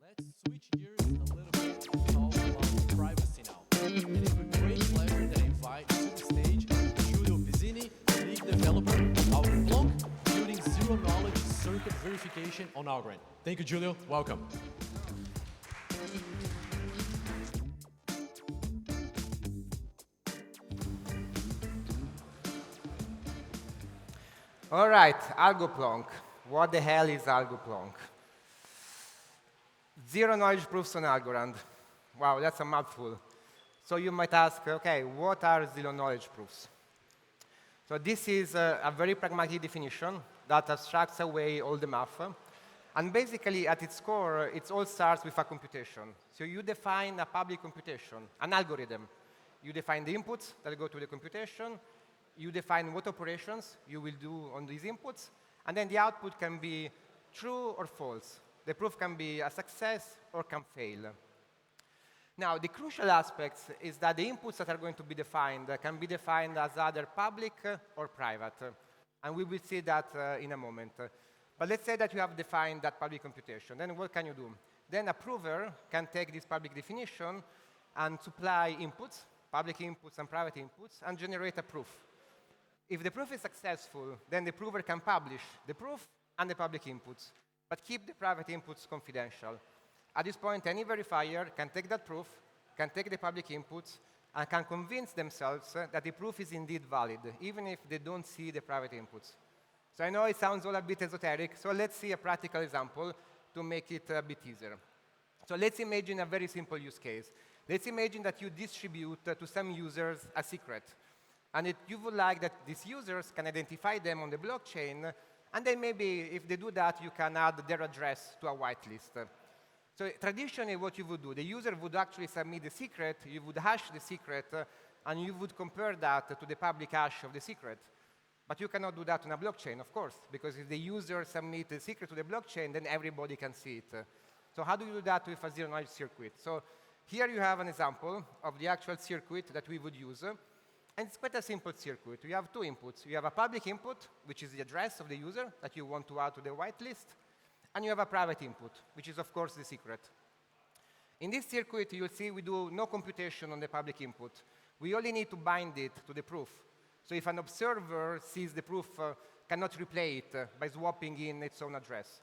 Let's switch gears a little bit and talk about privacy now. And it's with great pleasure that I invite to the stage Giulio Pizzini, lead developer of AlgoPlonk, building zero-knowledge circuit verification on Algorand. Thank you, Giulio. Welcome. All right, AlgoPlonk. What the hell is AlgoPlonk? Zero knowledge proofs on Algorand. Wow, that's a mouthful. So you might ask, okay, what are zero knowledge proofs? So this is a very pragmatic definition that abstracts away all the math. And basically, at its core, it all starts with a computation. So you define a public computation, an algorithm. You define the inputs that go to the computation. You define what operations you will do on these inputs. And then the output can be true or false. The proof can be a success or can fail. Now, the crucial aspect is that the inputs that are going to be defined can be defined as either public or private. And we will see that in a moment. But let's say that you have defined that public computation. Then what can you do? Then a prover can take this public definition and supply inputs, public inputs and private inputs, and generate a proof. If the proof is successful, then the prover can publish the proof and the public inputs, but keep the private inputs confidential. At this point, any verifier can take that proof, can take the public inputs, and can convince themselves that the proof is indeed valid, even if they don't see the private inputs. So I know it sounds all a bit esoteric, so let's see a practical example to make it a bit easier. So let's imagine a very simple use case. Let's imagine that you distribute to some users a secret, and you would like that these users can identify them on the blockchain, and then maybe if they do that, you can add their address to a whitelist. So traditionally, what you would do, the user would actually submit the secret, you would hash the secret, and you would compare that to the public hash of the secret. But you cannot do that on a blockchain, of course, because if the user submits the secret to the blockchain, then everybody can see it. So how do you do that with a zero-knowledge circuit? So here you have an example of the actual circuit that we would use. And it's quite a simple circuit. You have two inputs. You have a public input, which is the address of the user that you want to add to the whitelist. And you have a private input, which is, of course, the secret. In this circuit, you'll see we do no computation on the public input. We only need to bind it to the proof. So if an observer sees the proof, cannot replay it by swapping in its own address.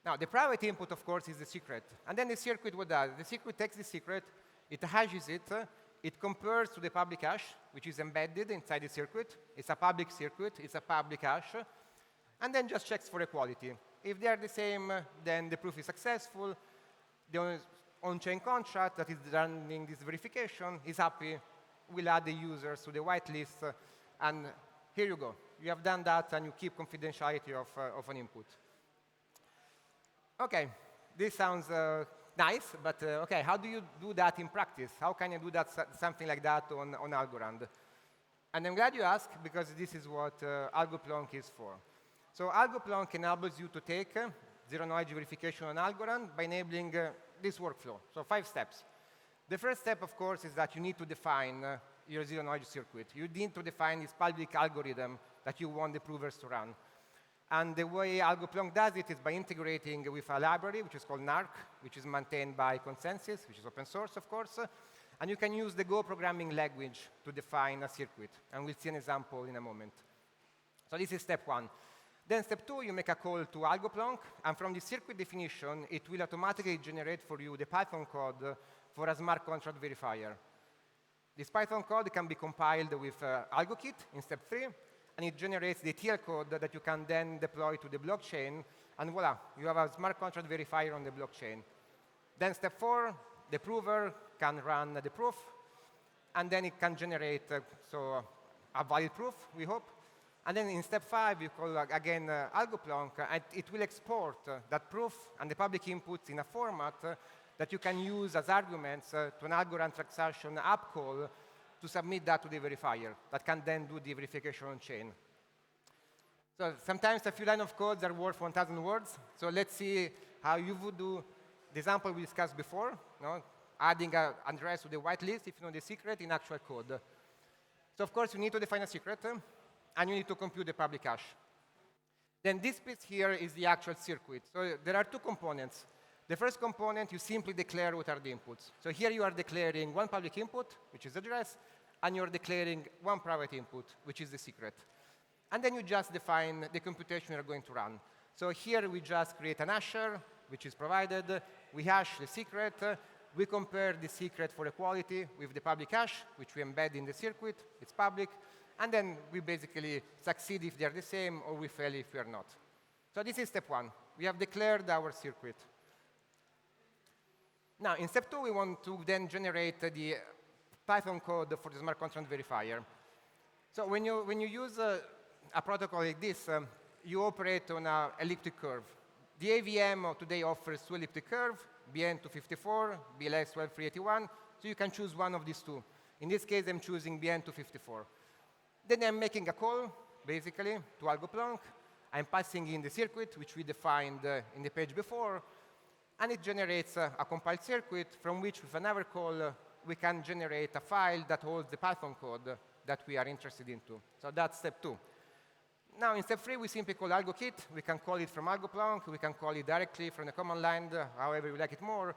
Now, the private input, of course, is the secret. And then the circuit, what does? The circuit takes the secret, it hashes it, it compares to the public hash, which is embedded inside the circuit. It's a public circuit, it's a public hash, and then just checks for equality. If they are the same, then the proof is successful. The on-chain contract that is running this verification is happy. We'll add the users to the whitelist, and here you go. You have done that, and you keep confidentiality of an input. OK, this sounds nice, but OK, how do you do that in practice? How can you do that, something like that on Algorand? And I'm glad you asked, because this is what AlgoPlonk is for. So AlgoPlonk enables you to take zero-knowledge verification on Algorand by enabling this workflow. So 5 steps. The first step, of course, is that you need to define your zero-knowledge circuit. You need to define this public algorithm that you want the provers to run. And the way AlgoPlonk does it is by integrating with a library, which is called NARC, which is maintained by Consensus, which is open source, of course. And you can use the Go programming language to define a circuit. And we'll see an example in a moment. So this is step 1. Then step 2, you make a call to AlgoPlonk. And from the circuit definition, it will automatically generate for you the Python code for a smart contract verifier. This Python code can be compiled with AlgoKit in step 3. And it generates the TL code that you can then deploy to the blockchain. And voila, you have a smart contract verifier on the blockchain. Then step 4, the prover can run the proof. And then it can generate a valid proof, we hope. And then in step 5, you call, again, AlgoPlonk. And it will export that proof and the public inputs in a format that you can use as arguments to an Algorand transaction app call to submit that to the verifier that can then do the verification on chain. So sometimes a few lines of code are worth 1,000 words. So let's see how you would do the example we discussed before, adding an address to the whitelist if you know the secret in actual code. So of course, you need to define a secret, and you need to compute the public hash. Then this piece here is the actual circuit. So there are 2 components. The first component, you simply declare what are the inputs. So here you are declaring one public input, which is address, and you're declaring one private input, which is the secret. And then you just define the computation you're going to run. So here we just create an hasher, which is provided. We hash the secret. We compare the secret for equality with the public hash, which we embed in the circuit. It's public. And then we basically succeed if they're the same, or we fail if we are not. So this is step one. We have declared our circuit. Now, in step two, we want to then generate the Python code for the smart contract verifier. So when you use a protocol like this, you operate on an elliptic curve. The AVM today offers two elliptic curves, BN254, BLS12381, so you can choose one of these two. In this case, I'm choosing BN254. Then I'm making a call, basically, to AlgoPlonk. I'm passing in the circuit, which we defined in the page before, and it generates a compiled circuit from which, with another call, we can generate a file that holds the Python code that we are interested in. So that's step two. Now, in step three, we simply call AlgoKit. We can call it from AlgoPlonk. We can call it directly from the command line, however we like it more.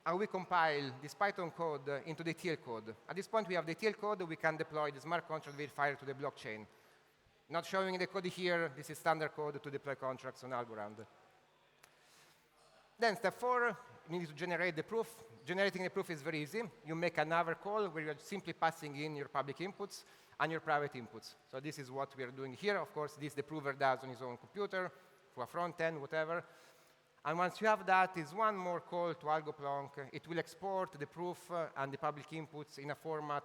And we compile this Python code into the TL code. At this point, we have the TL code. We can deploy the smart contract verifier to the blockchain. Not showing the code here. This is standard code to deploy contracts on Algorand. Then step four, you need to generate the proof. Generating the proof is very easy. You make another call where you're simply passing in your public inputs and your private inputs. So this is what we are doing here. Of course, this the prover does on his own computer, through a front end, whatever. And once you have that, is one more call to AlgoPlonk. It will export the proof and the public inputs in a format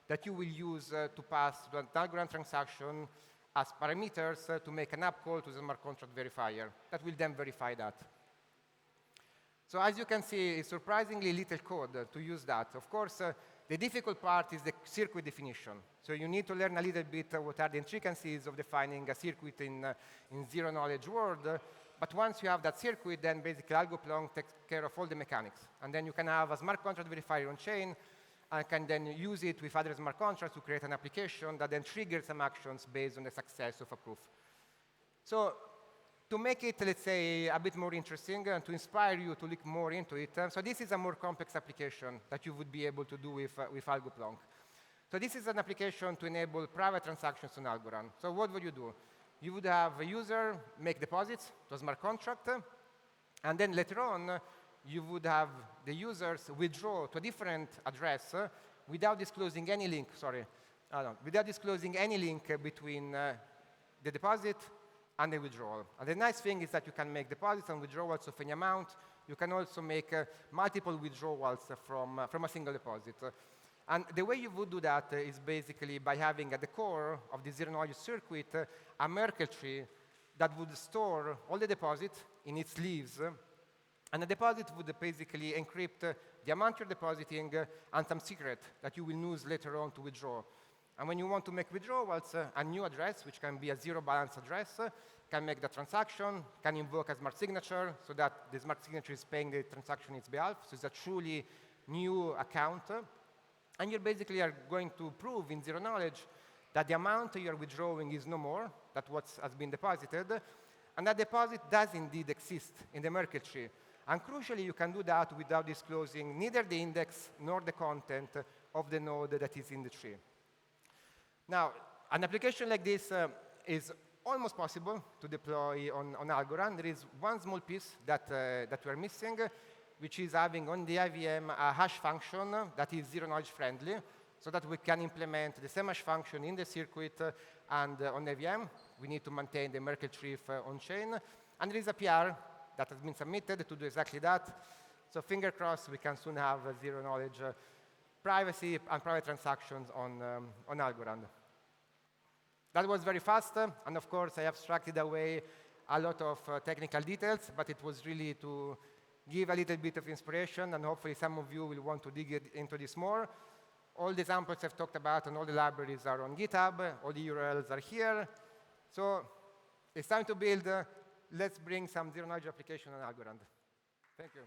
that you will use to pass to an Algorand transaction as parameters to make an app call to the smart contract verifier. That will then verify that. So as you can see, it's surprisingly little code to use that. Of course, the difficult part is the circuit definition. So you need to learn a little bit what are the intricacies of defining a circuit in zero-knowledge world. But once you have that circuit, then basically AlgoPlonk takes care of all the mechanics. And then you can have a smart contract verifier on chain, and can then use it with other smart contracts to create an application that then triggers some actions based on the success of a proof. So to make it, let's say, a bit more interesting and to inspire you to look more into it, so this is a more complex application that you would be able to do with AlgoPlonk. So this is an application to enable private transactions on Algorand. So what would you do? You would have a user make deposits to a smart contract, and then later on, you would have the users withdraw to a different address without disclosing any link, without disclosing any link between the deposit and the withdrawal. And the nice thing is that you can make deposits and withdrawals of any amount. You can also make multiple withdrawals from a single deposit. And the way you would do that is basically by having at the core of the zero-knowledge circuit a Merkle tree that would store all the deposits in its leaves. And the deposit would basically encrypt the amount you're depositing and some secret that you will use later on to withdraw. And when you want to make withdrawals, a new address, which can be a zero-balance address, can make the transaction, can invoke a smart signature so that the smart signature is paying the transaction on its behalf. So it's a truly new account. And you basically are going to prove in zero-knowledge that the amount you're withdrawing is no more than what has been deposited, and that deposit does indeed exist in the Merkle tree. And crucially, you can do that without disclosing neither the index nor the content of the node that is in the tree. Now, an application like this is almost possible to deploy on Algorand. There is one small piece that we're missing, which is having on the IVM a hash function that is zero-knowledge friendly, so that we can implement the same hash function in the circuit and on IVM. We need to maintain the Merkle tree on-chain. And there is a PR that has been submitted to do exactly that. So finger crossed, we can soon have zero-knowledge privacy and private transactions on Algorand. That was very fast, and of course, I abstracted away a lot of technical details, but it was really to give a little bit of inspiration, and hopefully some of you will want to dig into this more. All the examples I've talked about and all the libraries are on GitHub. All the URLs are here. So it's time to build. Let's bring some zero-knowledge application on Algorand. Thank you.